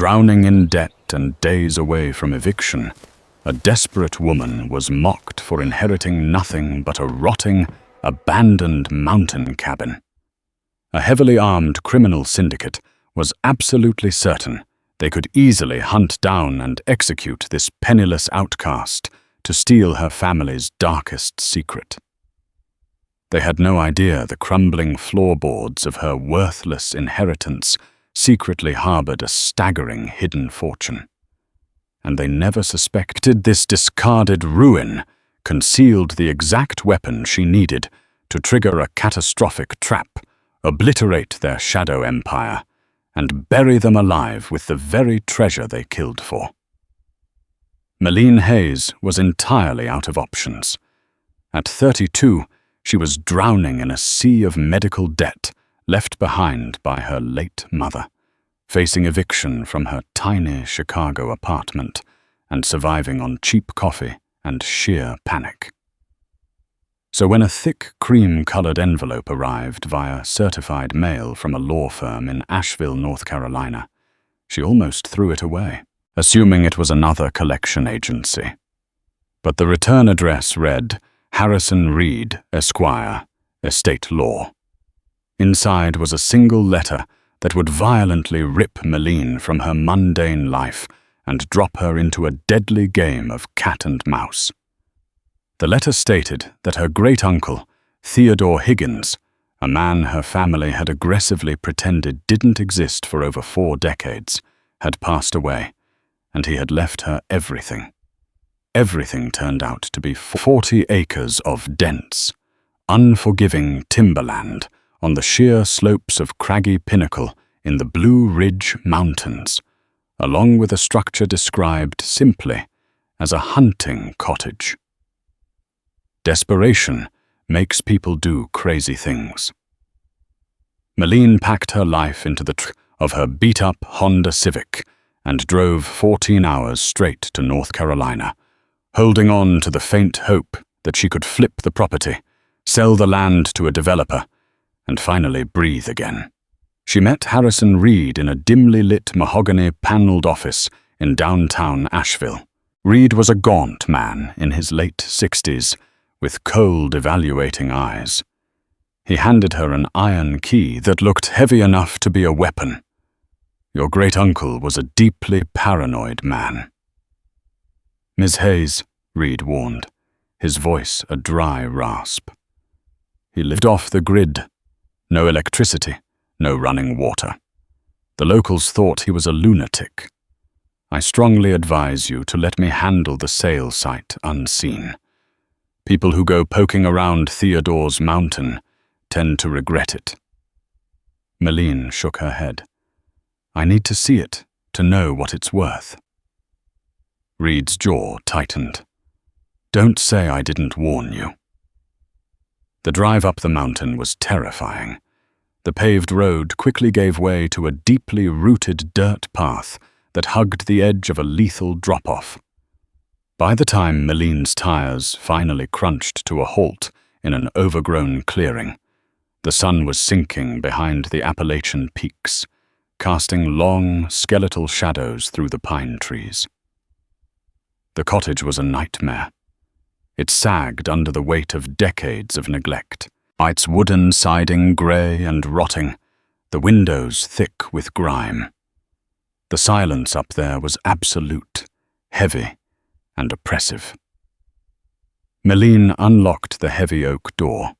Drowning in debt and days away from eviction, a desperate woman was mocked for inheriting nothing but a rotting, abandoned mountain cabin. A heavily armed criminal syndicate was absolutely certain they could easily hunt down and execute this penniless outcast to steal her family's darkest secret. They had no idea the crumbling floorboards of her worthless inheritance secretly harbored a staggering hidden fortune. And they never suspected this discarded ruin concealed the exact weapon she needed to trigger a catastrophic trap, obliterate their shadow empire, and bury them alive with the very treasure they killed for. Mylene Hayes was entirely out of options. At 32, she was drowning in a sea of medical debt left behind by her late mother, facing eviction from her tiny Chicago apartment and surviving on cheap coffee and sheer panic. So when a thick cream-colored envelope arrived via certified mail from a law firm in Asheville, North Carolina, she almost threw it away, assuming it was another collection agency. But the return address read, Harrison Reed, Esquire, Estate Law. Inside was a single letter that would violently rip Mylene from her mundane life and drop her into a deadly game of cat and mouse. The letter stated that her great-uncle, Theodore Higgins, a man her family had aggressively pretended didn't exist for over 4 decades, had passed away, and he had left her everything. Everything turned out to be 40 acres of dense, unforgiving timberland on the sheer slopes of Craggy Pinnacle in the Blue Ridge Mountains, along with a structure described simply as a hunting cottage. Desperation makes people do crazy things. Mylene packed her life into the trunk of her beat-up Honda Civic and drove 14 hours straight to North Carolina, holding on to the faint hope that she could flip the property, sell the land to a developer, and finally breathe again. She met Harrison Reed in a dimly lit mahogany-paneled office in downtown Asheville. Reed was a gaunt man in his late 60s, with cold, evaluating eyes. He handed her an iron key that looked heavy enough to be a weapon. Your great-uncle was a deeply paranoid man. Ms. Hayes, Reed warned, his voice a dry rasp. He lived off the grid. No electricity, no running water. The locals thought he was a lunatic. I strongly advise you to let me handle the sale site unseen. People who go poking around Theodore's mountain tend to regret it. Mylene shook her head. I need to see it to know what it's worth. Reed's jaw tightened. Don't say I didn't warn you. The drive up the mountain was terrifying. The paved road quickly gave way to a deeply rooted dirt path that hugged the edge of a lethal drop-off. By the time Mylene's tires finally crunched to a halt in an overgrown clearing, the sun was sinking behind the Appalachian peaks, casting long, skeletal shadows through the pine trees. The cottage was a nightmare. It sagged under the weight of decades of neglect, its wooden siding grey and rotting, the windows thick with grime. The silence up there was absolute, heavy, and oppressive. Mylene unlocked the heavy oak door.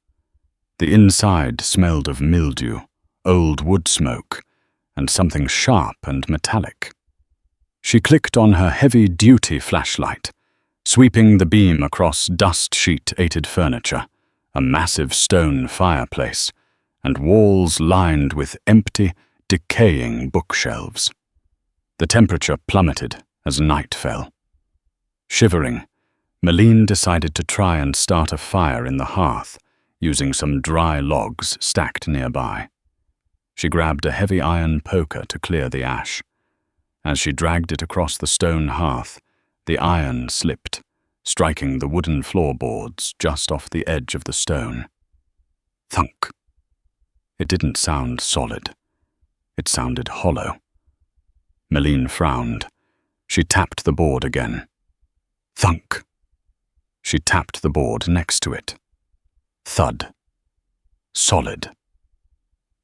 The inside smelled of mildew, old wood smoke, and something sharp and metallic. She clicked on her heavy-duty flashlight, sweeping the beam across dust-sheet-ated furniture, a massive stone fireplace, and walls lined with empty, decaying bookshelves. The temperature plummeted as night fell. Shivering, Mylene decided to try and start a fire in the hearth, using some dry logs stacked nearby. She grabbed a heavy iron poker to clear the ash. As she dragged it across the stone hearth, the iron slipped, striking the wooden floorboards just off the edge of the stone. Thunk. It didn't sound solid. It sounded hollow. Meline frowned. She tapped the board again. Thunk. She tapped the board next to it. Thud. Solid.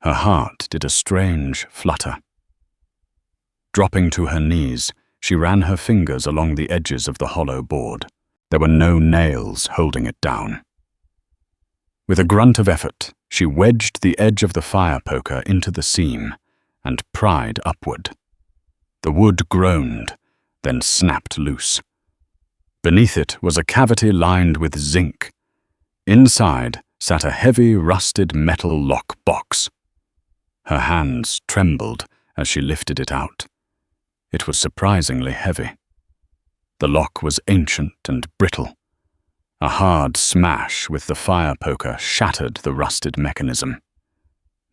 Her heart did a strange flutter. Dropping to her knees, she ran her fingers along the edges of the hollow board. There were no nails holding it down. With a grunt of effort, she wedged the edge of the fire poker into the seam and pried upward. The wood groaned, then snapped loose. Beneath it was a cavity lined with zinc. Inside sat a heavy, rusted metal lock box. Her hands trembled as she lifted it out. It was surprisingly heavy. The lock was ancient and brittle. A hard smash with the fire poker shattered the rusted mechanism.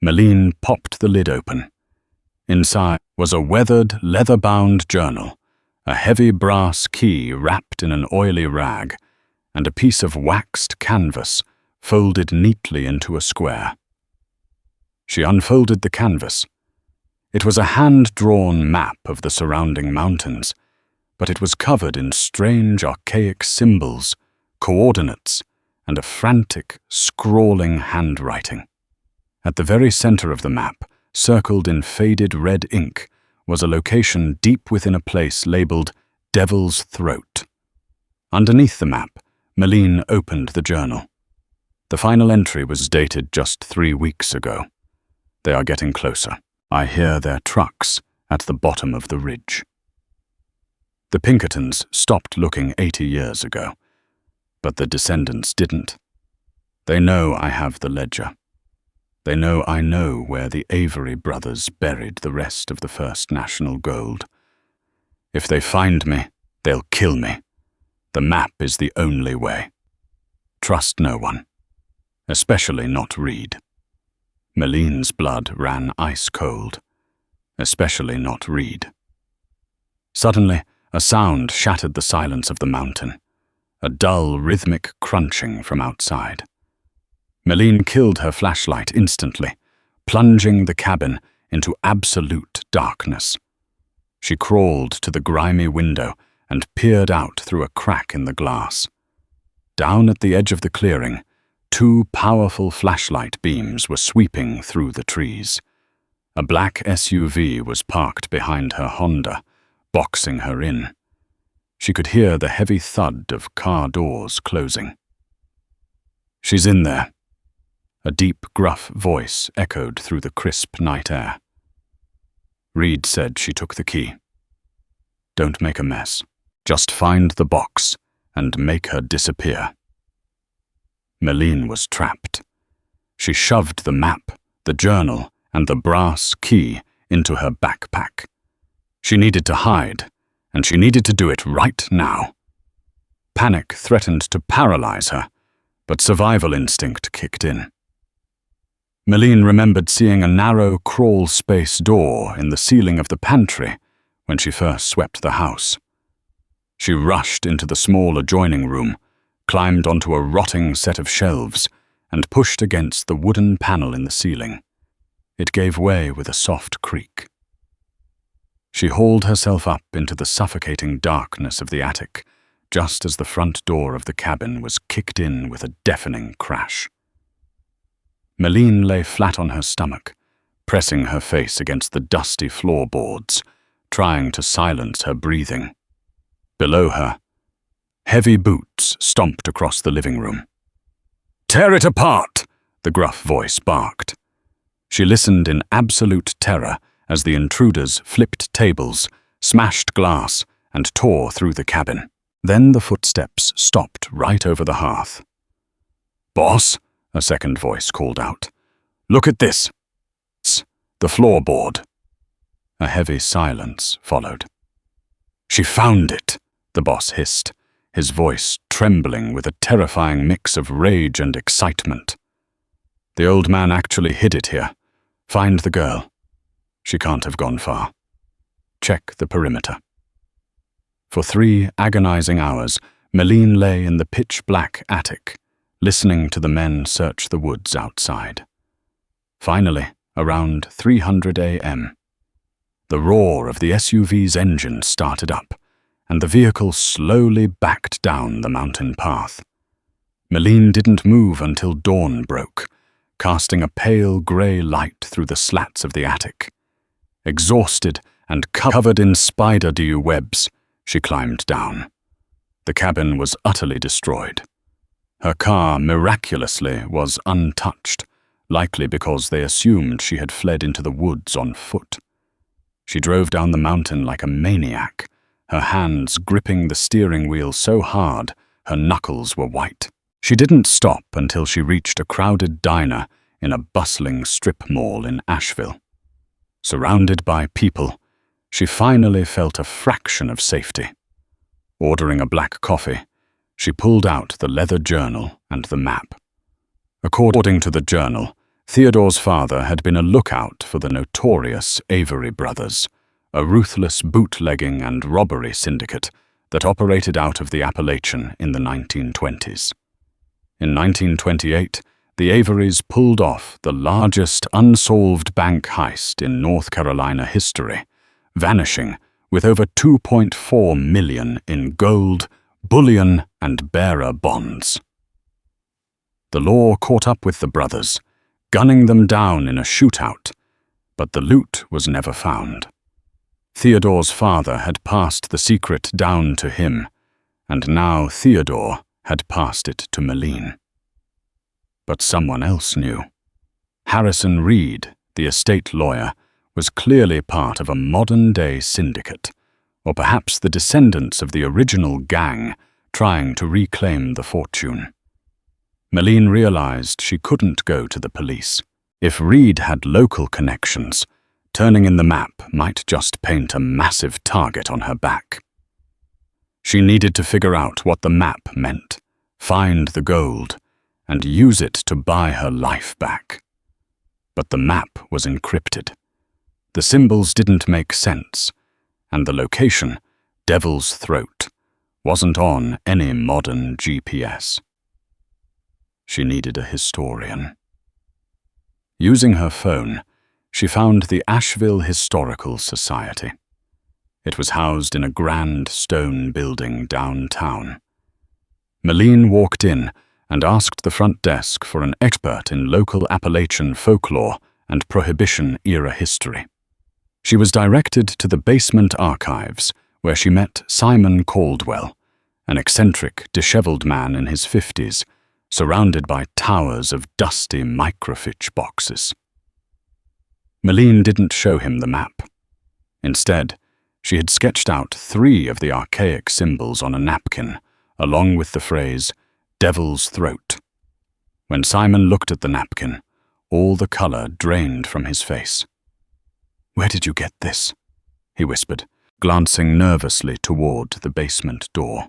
Meline popped the lid open. Inside was a weathered, leather-bound journal, a heavy brass key wrapped in an oily rag, and a piece of waxed canvas folded neatly into a square. She unfolded the canvas. It was a hand-drawn map of the surrounding mountains, but it was covered in strange, archaic symbols, coordinates, and a frantic, scrawling handwriting. At the very center of the map, circled in faded red ink, was a location deep within a place labeled Devil's Throat. Underneath the map, Meline opened the journal. The final entry was dated just 3 weeks ago. They are getting closer. I hear their trucks at the bottom of the ridge. The Pinkertons stopped looking 80 years ago, but the descendants didn't. They know I have the ledger. They know I know where the Avery brothers buried the rest of the First National gold. If they find me, they'll kill me. The map is the only way. Trust no one, especially not Reed. Meline's blood ran ice cold, especially not Reed. Suddenly, a sound shattered the silence of the mountain, a dull, rhythmic crunching from outside. Meline killed her flashlight instantly, plunging the cabin into absolute darkness. She crawled to the grimy window and peered out through a crack in the glass. Down at the edge of the clearing, 2 powerful flashlight beams were sweeping through the trees. A black SUV was parked behind her Honda, boxing her in. She could hear the heavy thud of car doors closing. "She's in there." A deep, gruff voice echoed through the crisp night air. Reed said she took the key. "Don't make a mess. Just find the box and make her disappear." Meline was trapped. She shoved the map, the journal, and the brass key into her backpack. She needed to hide, and she needed to do it right now. Panic threatened to paralyze her, but survival instinct kicked in. Meline remembered seeing a narrow crawl space door in the ceiling of the pantry when she first swept the house. She rushed into the small adjoining room, climbed onto a rotting set of shelves, and pushed against the wooden panel in the ceiling. It gave way with a soft creak. She hauled herself up into the suffocating darkness of the attic, just as the front door of the cabin was kicked in with a deafening crash. Meline lay flat on her stomach, pressing her face against the dusty floorboards, trying to silence her breathing. Below her, heavy boots stomped across the living room. "Tear it apart!" the gruff voice barked. She listened in absolute terror as the intruders flipped tables, smashed glass, and tore through the cabin. Then the footsteps stopped right over the hearth. "Boss," a second voice called out. "Look at this. The floorboard." A heavy silence followed. "She found it," the boss hissed, his voice trembling with a terrifying mix of rage and excitement. "The old man actually hid it here. Find the girl. She can't have gone far. Check the perimeter." For 3 agonizing hours, Meline lay in the pitch-black attic, listening to the men search the woods outside. Finally, around 300 a.m., The roar of the SUV's engine started up, and the vehicle slowly backed down the mountain path. Meline didn't move until dawn broke, casting a pale grey light through the slats of the attic. Exhausted and covered in spider webs, she climbed down. The cabin was utterly destroyed. Her car, miraculously, was untouched, likely because they assumed she had fled into the woods on foot. She drove down the mountain like a maniac, her hands gripping the steering wheel so hard her knuckles were white. She didn't stop until she reached a crowded diner in a bustling strip mall in Asheville. Surrounded by people, she finally felt a fraction of safety. Ordering a black coffee, she pulled out the leather journal and the map. According to the journal, Theodore's father had been a lookout for the notorious Avery brothers, a ruthless bootlegging and robbery syndicate that operated out of the Appalachian in the 1920s. In 1928, the Averys pulled off the largest unsolved bank heist in North Carolina history, vanishing with over $2.4 million in gold, bullion, and bearer bonds. The law caught up with the brothers, gunning them down in a shootout, but the loot was never found. Theodore's father had passed the secret down to him, and now Theodore had passed it to Meline. But someone else knew. Harrison Reed, the estate lawyer, was clearly part of a modern-day syndicate, or perhaps the descendants of the original gang trying to reclaim the fortune. Meline realized she couldn't go to the police. If Reed had local connections, turning in the map might just paint a massive target on her back. She needed to figure out what the map meant, find the gold, and use it to buy her life back. But the map was encrypted. The symbols didn't make sense, and the location, Devil's Throat, wasn't on any modern GPS. She needed a historian. Using her phone, she found the Asheville Historical Society. It was housed in a grand stone building downtown. Meline walked in and asked the front desk for an expert in local Appalachian folklore and Prohibition-era history. She was directed to the basement archives, where she met Simon Caldwell, an eccentric, disheveled man in his 50s, surrounded by towers of dusty microfiche boxes. Meline didn't show him the map. Instead, she had sketched out 3 of the archaic symbols on a napkin, along with the phrase, Devil's Throat. When Simon looked at the napkin, all the color drained from his face. "Where did you get this?" he whispered, glancing nervously toward the basement door.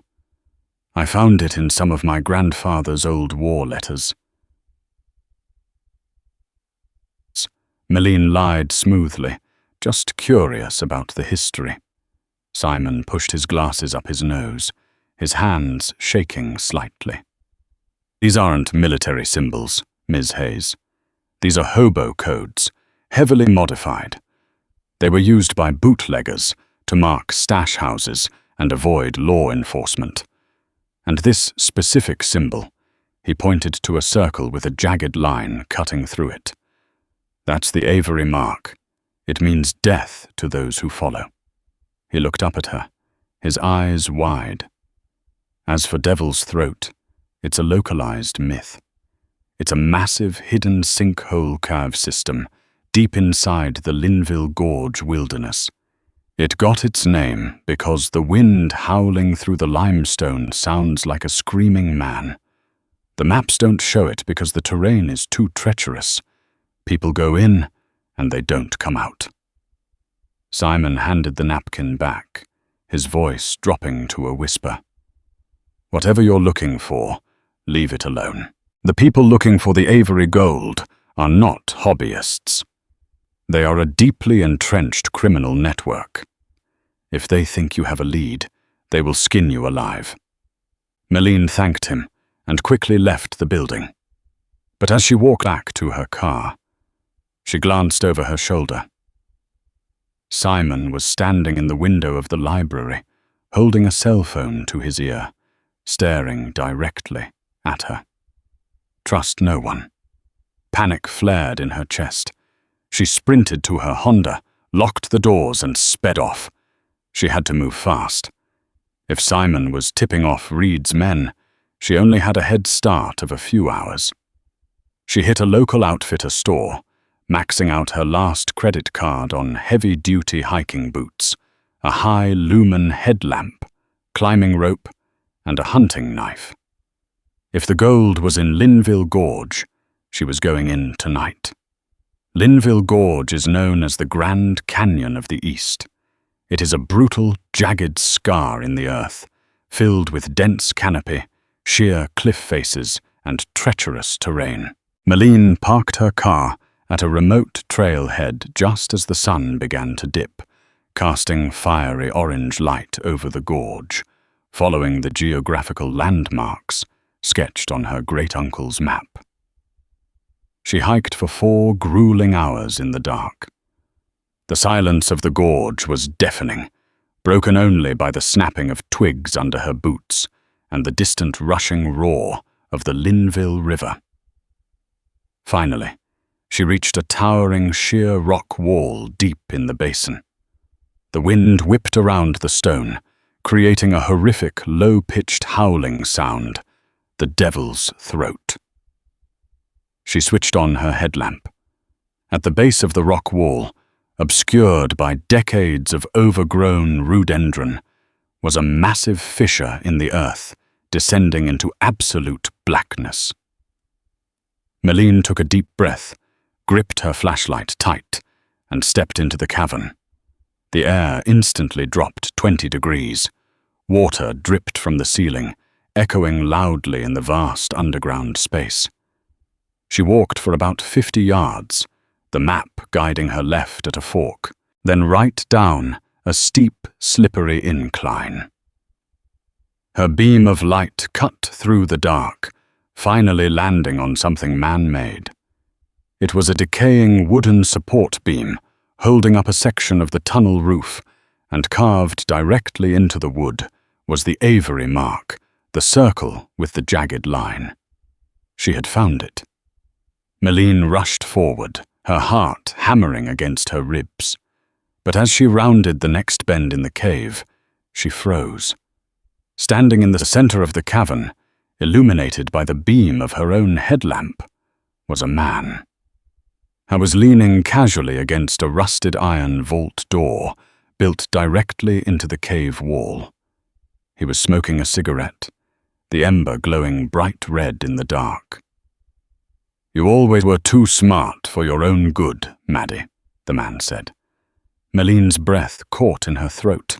"I found it in some of my grandfather's old war letters." Meline lied smoothly, just curious about the history. Simon pushed his glasses up his nose, his hands shaking slightly. "These aren't military symbols, Ms. Hayes. These are hobo codes, heavily modified. They were used by bootleggers to mark stash houses and avoid law enforcement. And this specific symbol," he pointed to a circle with a jagged line cutting through it. "That's the Avery mark. It means death to those who follow." He looked up at her, his eyes wide. "As for Devil's Throat, it's a localized myth. It's a massive hidden sinkhole cave system deep inside the Linville Gorge wilderness. It got its name because the wind howling through the limestone sounds like a screaming man. The maps don't show it because the terrain is too treacherous. People go in, and they don't come out." Simon handed the napkin back, his voice dropping to a whisper. "Whatever you're looking for, leave it alone. The people looking for the Avery gold are not hobbyists. They are a deeply entrenched criminal network. If they think you have a lead, they will skin you alive." Meline thanked him and quickly left the building. But as she walked back to her car, she glanced over her shoulder. Simon was standing in the window of the library, holding a cell phone to his ear, staring directly at her. Trust no one. Panic flared in her chest. She sprinted to her Honda, locked the doors, and sped off. She had to move fast. If Simon was tipping off Reed's men, she only had a head start of a few hours. She hit a local outfitter store, maxing out her last credit card on heavy-duty hiking boots, a high lumen headlamp, climbing rope, and a hunting knife. If the gold was in Linville Gorge, she was going in tonight. Linville Gorge is known as the Grand Canyon of the East. It is a brutal, jagged scar in the earth, filled with dense canopy, sheer cliff faces, and treacherous terrain. Malene parked her car at a remote trailhead just as the sun began to dip, casting fiery orange light over the gorge, following the geographical landmarks sketched on her great-uncle's map. She hiked for 4 grueling hours in the dark. The silence of the gorge was deafening, broken only by the snapping of twigs under her boots and the distant rushing roar of the Linville River. Finally, she reached a towering sheer rock wall deep in the basin. The wind whipped around the stone, creating a horrific, low-pitched howling sound, the devil's throat. She switched on her headlamp. At the base of the rock wall, obscured by decades of overgrown rhododendron, was a massive fissure in the earth, descending into absolute blackness. Malene took a deep breath, gripped her flashlight tight, and stepped into the cavern. The air instantly dropped 20 degrees. Water dripped from the ceiling, echoing loudly in the vast underground space. She walked for about 50 yards, the map guiding her left at a fork, then right down a steep, slippery incline. Her beam of light cut through the dark, finally landing on something man-made. It was a decaying wooden support beam, holding up a section of the tunnel roof, and carved directly into the wood was the Avery mark, the circle with the jagged line. She had found it. Malene rushed forward, her heart hammering against her ribs. But as she rounded the next bend in the cave, she froze. Standing in the center of the cavern, illuminated by the beam of her own headlamp, was a man. I was leaning casually against a rusted iron vault door built directly into the cave wall. He was smoking a cigarette, the ember glowing bright red in the dark. "You always were too smart for your own good, Maddie," the man said. Malene's breath caught in her throat.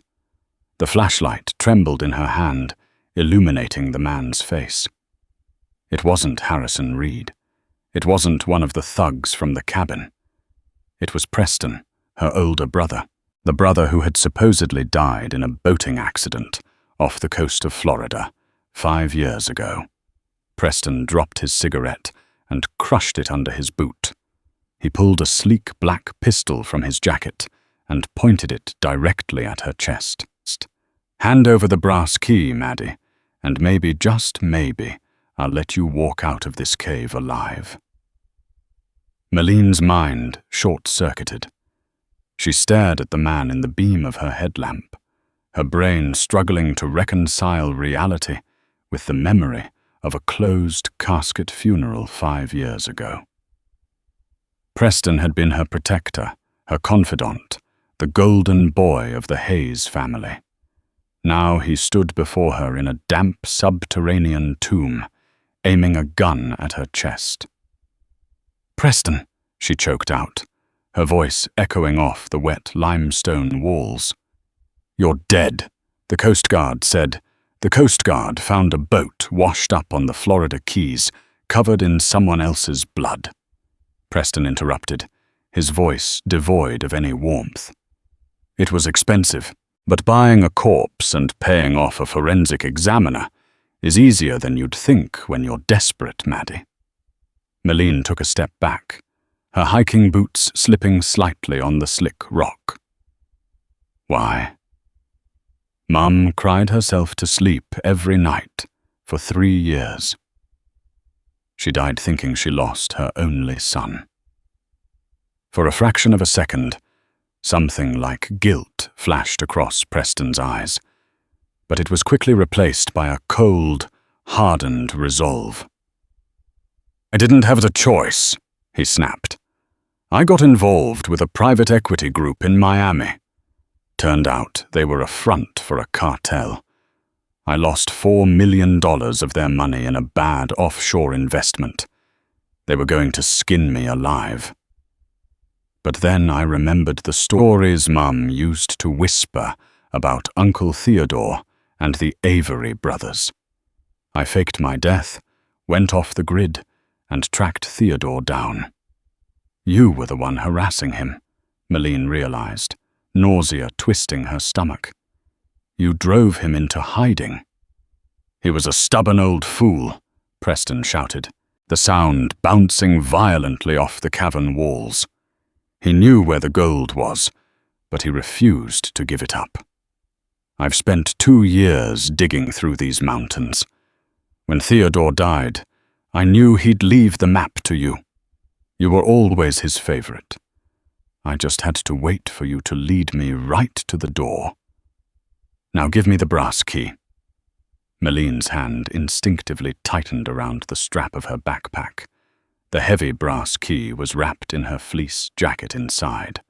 The flashlight trembled in her hand, illuminating the man's face. It wasn't Harrison Reed. It wasn't one of the thugs from the cabin. It was Preston, her older brother, the brother who had supposedly died in a boating accident off the coast of Florida 5 years ago. Preston dropped his cigarette and crushed it under his boot. He pulled a sleek black pistol from his jacket and pointed it directly at her chest. "Hand over the brass key, Maddie, and maybe, just maybe, I'll let you walk out of this cave alive." Malene's mind short-circuited. She stared at the man in the beam of her headlamp, her brain struggling to reconcile reality with the memory of a closed casket funeral 5 years ago. Preston had been her protector, her confidant, the golden boy of the Hayes family. Now he stood before her in a damp subterranean tomb, aiming a gun at her chest. "Preston," she choked out, her voice echoing off the wet limestone walls. "You're dead," the Coast Guard said. The Coast Guard found a boat washed up on the Florida Keys, covered in someone else's blood. Preston interrupted, his voice devoid of any warmth. "It was expensive, but buying a corpse and paying off a forensic examiner is easier than you'd think when you're desperate, Maddie." Malene took a step back, her hiking boots slipping slightly on the slick rock. Why? Mum cried herself to sleep every night for 3 years. She died thinking she lost her only son. For a fraction of a second, something like guilt flashed across Preston's eyes, but it was quickly replaced by a cold, hardened resolve. "I didn't have the choice," he snapped. "I got involved with a private equity group in Miami. Turned out they were a front for a cartel. I lost $4 million of their money in a bad offshore investment. They were going to skin me alive. But then I remembered the stories Mum used to whisper about Uncle Theodore and the Avery brothers. I faked my death, went off the grid, and tracked Theodore down. You were the one harassing him," Malene realized, nausea twisting her stomach. "You drove him into hiding." "He was a stubborn old fool," Preston shouted, the sound bouncing violently off the cavern walls. He knew where the gold was, but he refused to give it up. "I've spent 2 years digging through these mountains. When Theodore died, I knew he'd leave the map to you. You were always his favorite. I just had to wait for you to lead me right to the door. Now give me the brass key." Malene's hand instinctively tightened around the strap of her backpack. The heavy brass key was wrapped in her fleece jacket inside.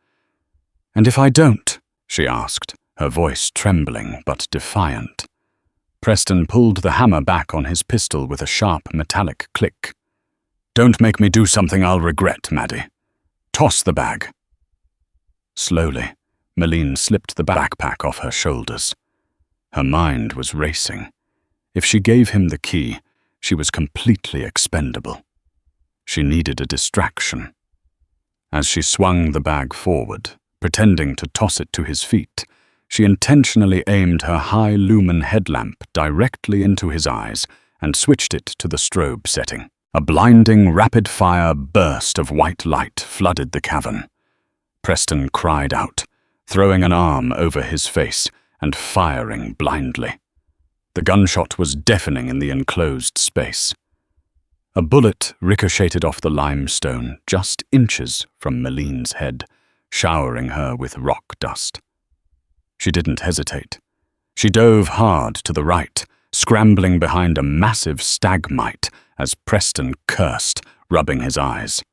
"And if I don't?" she asked, her voice trembling but defiant. Preston pulled the hammer back on his pistol with a sharp metallic click. "Don't make me do something I'll regret, Maddie. Toss the bag." Slowly, Malene slipped the backpack off her shoulders. Her mind was racing. If she gave him the key, she was completely expendable. She needed a distraction. As she swung the bag forward, pretending to toss it to his feet, she intentionally aimed her high-lumen headlamp directly into his eyes and switched it to the strobe setting. A blinding, rapid-fire burst of white light flooded the cavern. Preston cried out, throwing an arm over his face and firing blindly. The gunshot was deafening in the enclosed space. A bullet ricocheted off the limestone just inches from Malene's head, showering her with rock dust. She didn't hesitate. She dove hard to the right, scrambling behind a massive stalagmite as Preston cursed, rubbing his eyes.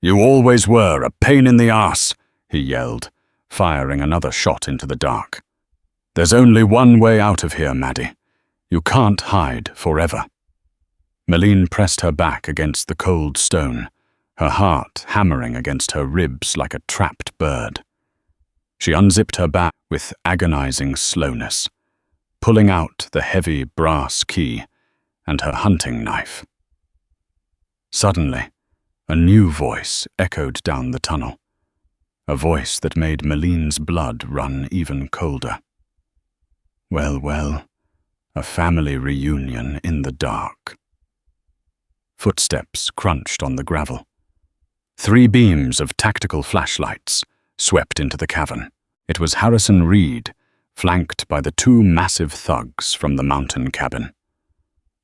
"You always were a pain in the ass," he yelled, firing another shot into the dark. "There's only one way out of here, Maddie. You can't hide forever." Malene pressed her back against the cold stone, her heart hammering against her ribs like a trapped bird. She unzipped her bag with agonizing slowness, pulling out the heavy brass key and her hunting knife. Suddenly, a new voice echoed down the tunnel, a voice that made Malene's blood run even colder. Well, well, a family reunion in the dark. Footsteps crunched on the gravel. 3 beams of tactical flashlights swept into the cavern. It was Harrison Reed, flanked by the 2 massive thugs from the mountain cabin.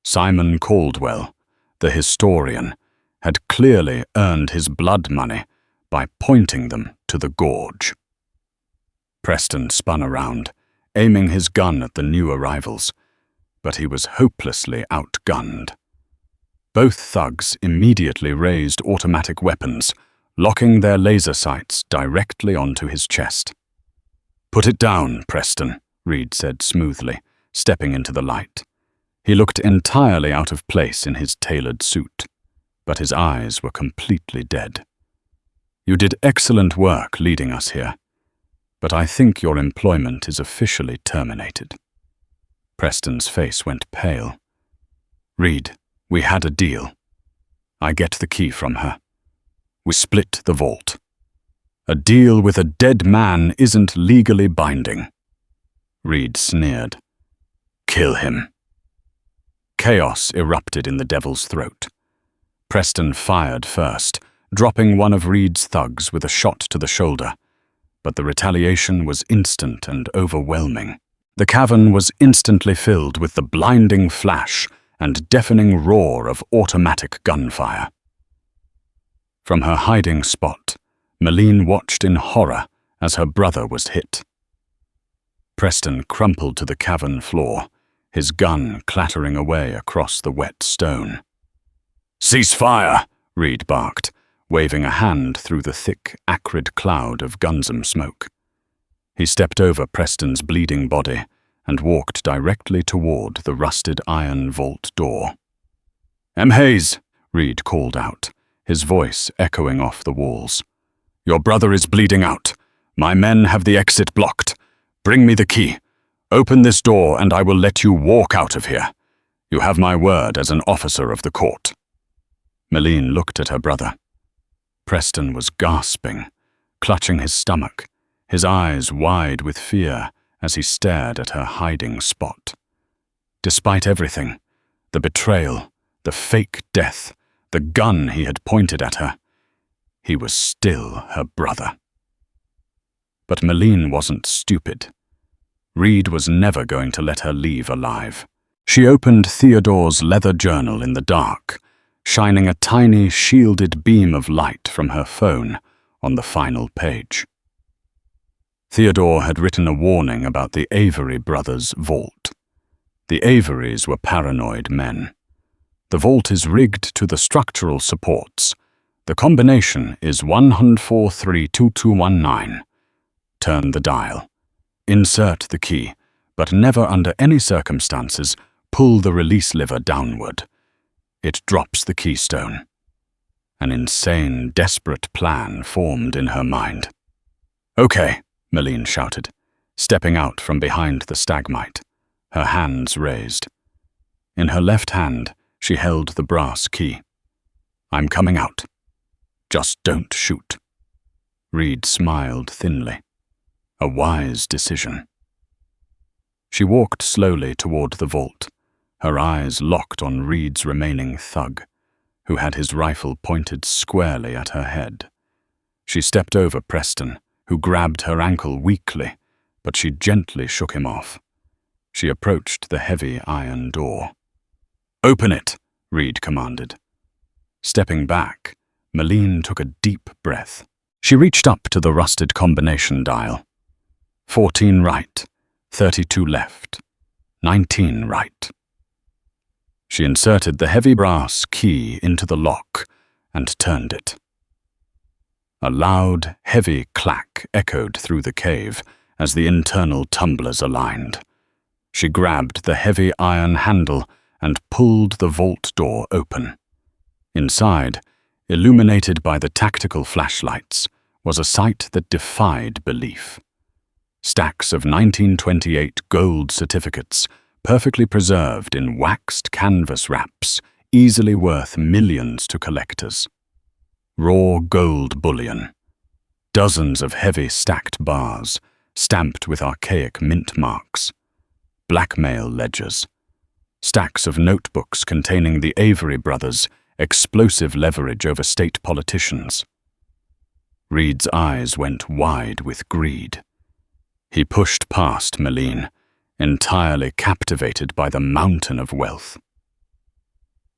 Simon Caldwell, the historian, had clearly earned his blood money by pointing them to the gorge. Preston spun around, aiming his gun at the new arrivals, but he was hopelessly outgunned. Both thugs immediately raised automatic weapons, locking their laser sights directly onto his chest. "Put it down, Preston," Reed said smoothly, stepping into the light. He looked entirely out of place in his tailored suit, but his eyes were completely dead. "You did excellent work leading us here, but I think your employment is officially terminated." Preston's face went pale. "Reed, we had a deal. I get the key from her. We split the vault. A deal with a dead man isn't legally binding." Reed sneered. "Kill him." Chaos erupted in the devil's throat. Preston fired first, dropping one of Reed's thugs with a shot to the shoulder, but the retaliation was instant and overwhelming. The cavern was instantly filled with the blinding flash and deafening roar of automatic gunfire. From her hiding spot, Malene watched in horror as her brother was hit. Preston crumpled to the cavern floor, his gun clattering away across the wet stone. "Cease fire!" Reed barked, waving a hand through the thick, acrid cloud of gunsum smoke. He stepped over Preston's bleeding body and walked directly toward the rusted iron vault door. "M. Hayes," Reed called out, his voice echoing off the walls. "Your brother is bleeding out. My men have the exit blocked. Bring me the key. Open this door and I will let you walk out of here. You have my word as an officer of the court." Malene looked at her brother. Preston was gasping, clutching his stomach, his eyes wide with fear as he stared at her hiding spot. Despite everything, the betrayal, the fake death, the gun he had pointed at her, he was still her brother. But Malene wasn't stupid. Reed was never going to let her leave alive. She opened Theodore's leather journal in the dark, shining a tiny, shielded beam of light from her phone on the final page. Theodore had written a warning about the Avery brothers' vault. The Averys were paranoid men. The vault is rigged to the structural supports. The combination is 1432219. Turn the dial. Insert the key, but never under any circumstances pull the release lever downward. It drops the keystone. An insane, desperate plan formed in her mind. "Okay," Malene shouted, stepping out from behind the stalagmite, her hands raised. In her left hand, she held the brass key. "I'm coming out. Just don't shoot." Reed smiled thinly. A wise decision. She walked slowly toward the vault, her eyes locked on Reed's remaining thug, who had his rifle pointed squarely at her head. She stepped over Preston, who grabbed her ankle weakly, but she gently shook him off. She approached the heavy iron door. "Open it," Reed commanded. Stepping back, Malene took a deep breath. She reached up to the rusted combination dial. 14 right, 32 left, 19 right. She inserted the heavy brass key into the lock and turned it. A loud, heavy clack echoed through the cave as the internal tumblers aligned. She grabbed the heavy iron handle and pulled the vault door open. Inside, illuminated by the tactical flashlights, was a sight that defied belief. Stacks of 1928 gold certificates, perfectly preserved in waxed canvas wraps, easily worth millions to collectors. Raw gold bullion. Dozens of heavy stacked bars, stamped with archaic mint marks. Blackmail ledgers. Stacks of notebooks containing the Avery brothers' explosive leverage over state politicians. Reed's eyes went wide with greed. He pushed past Malene, entirely captivated by the mountain of wealth.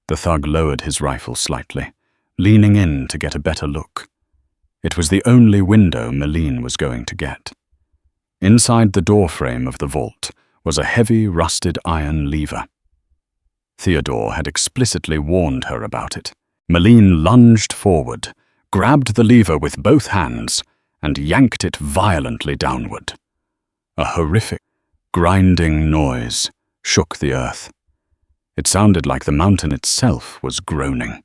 The thug lowered his rifle slightly, leaning in to get a better look. It was the only window Malene was going to get. Inside the doorframe of the vault was a heavy, rusted iron lever. Theodore had explicitly warned her about it. Malene lunged forward, grabbed the lever with both hands, and yanked it violently downward. A horrific, grinding noise shook the earth. It sounded like the mountain itself was groaning.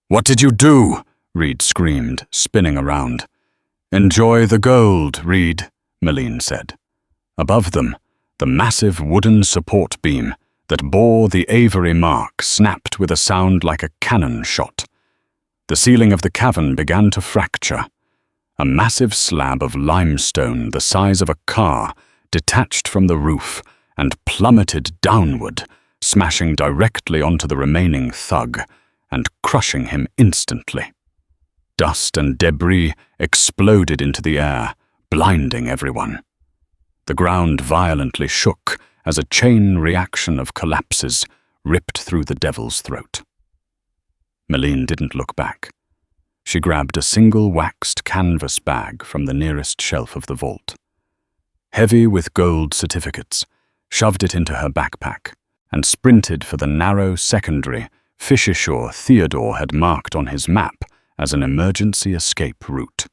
"What did you do?" Reed screamed, spinning around. "Enjoy the gold, Reed," Malene said. Above them, the massive wooden support beam that bore the Avery mark snapped with a sound like a cannon shot. The ceiling of the cavern began to fracture. A massive slab of limestone the size of a car detached from the roof and plummeted downward, smashing directly onto the remaining thug and crushing him instantly. Dust and debris exploded into the air, blinding everyone. The ground violently shook as a chain reaction of collapses ripped through the devil's throat. Meline didn't look back. She grabbed a single waxed canvas bag from the nearest shelf of the vault. Heavy with gold certificates, shoved it into her backpack, and sprinted for the narrow secondary Fisher-Shore Theodore had marked on his map as an emergency escape route.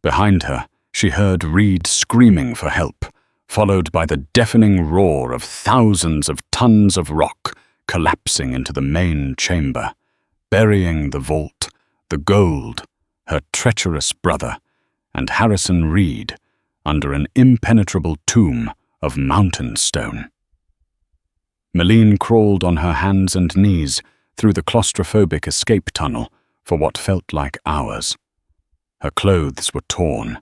Behind her, she heard Reed screaming for help, followed by the deafening roar of thousands of tons of rock collapsing into the main chamber, burying the vault, the gold, her treacherous brother, and Harrison Reed under an impenetrable tomb of mountain stone. Meline crawled on her hands and knees through the claustrophobic escape tunnel for what felt like hours. Her clothes were torn,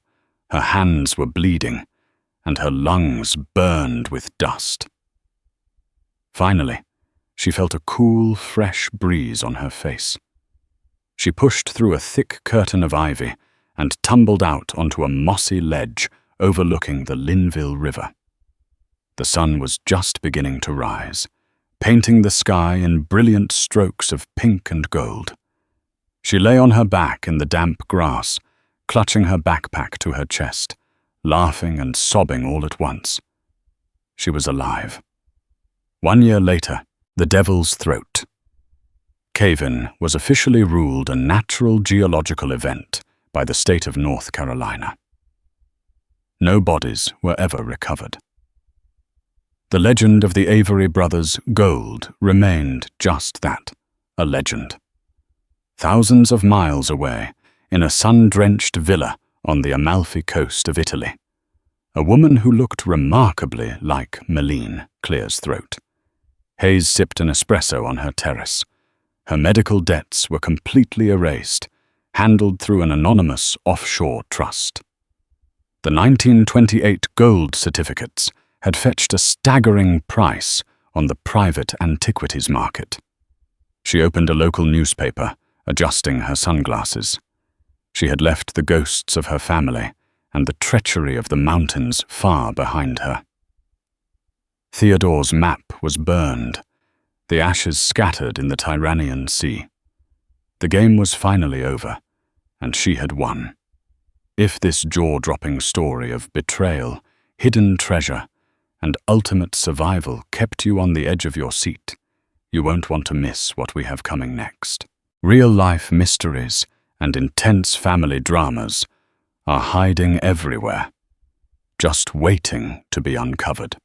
her hands were bleeding, and her lungs burned with dust. Finally, she felt a cool, fresh breeze on her face. She pushed through a thick curtain of ivy and tumbled out onto a mossy ledge overlooking the Linville River. The sun was just beginning to rise, painting the sky in brilliant strokes of pink and gold. She lay on her back in the damp grass, clutching her backpack to her chest, laughing and sobbing all at once. She was alive. 1 year later, the Devil's Throat. Cave-in was officially ruled a natural geological event by the state of North Carolina. No bodies were ever recovered. The legend of the Avery brothers' gold remained just that, a legend. Thousands of miles away, in a sun-drenched villa on the Amalfi coast of Italy, a woman who looked remarkably like Meline clears throat. Hayes sipped an espresso on her terrace. Her medical debts were completely erased, handled through an anonymous offshore trust. The 1928 gold certificates had fetched a staggering price on the private antiquities market. She opened a local newspaper, adjusting her sunglasses. She had left the ghosts of her family and the treachery of the mountains far behind her. Theodore's map was burned, the ashes scattered in the Tyrrhenian Sea. The game was finally over, and she had won. If this jaw-dropping story of betrayal, hidden treasure, and ultimate survival kept you on the edge of your seat, you won't want to miss what we have coming next. Real-life mysteries and intense family dramas are hiding everywhere, just waiting to be uncovered.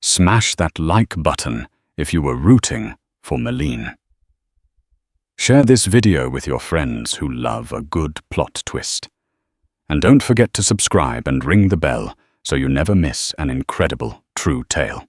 Smash that like button if you were rooting for Meline. Share this video with your friends who love a good plot twist. And don't forget to subscribe and ring the bell so you never miss an incredible true tale.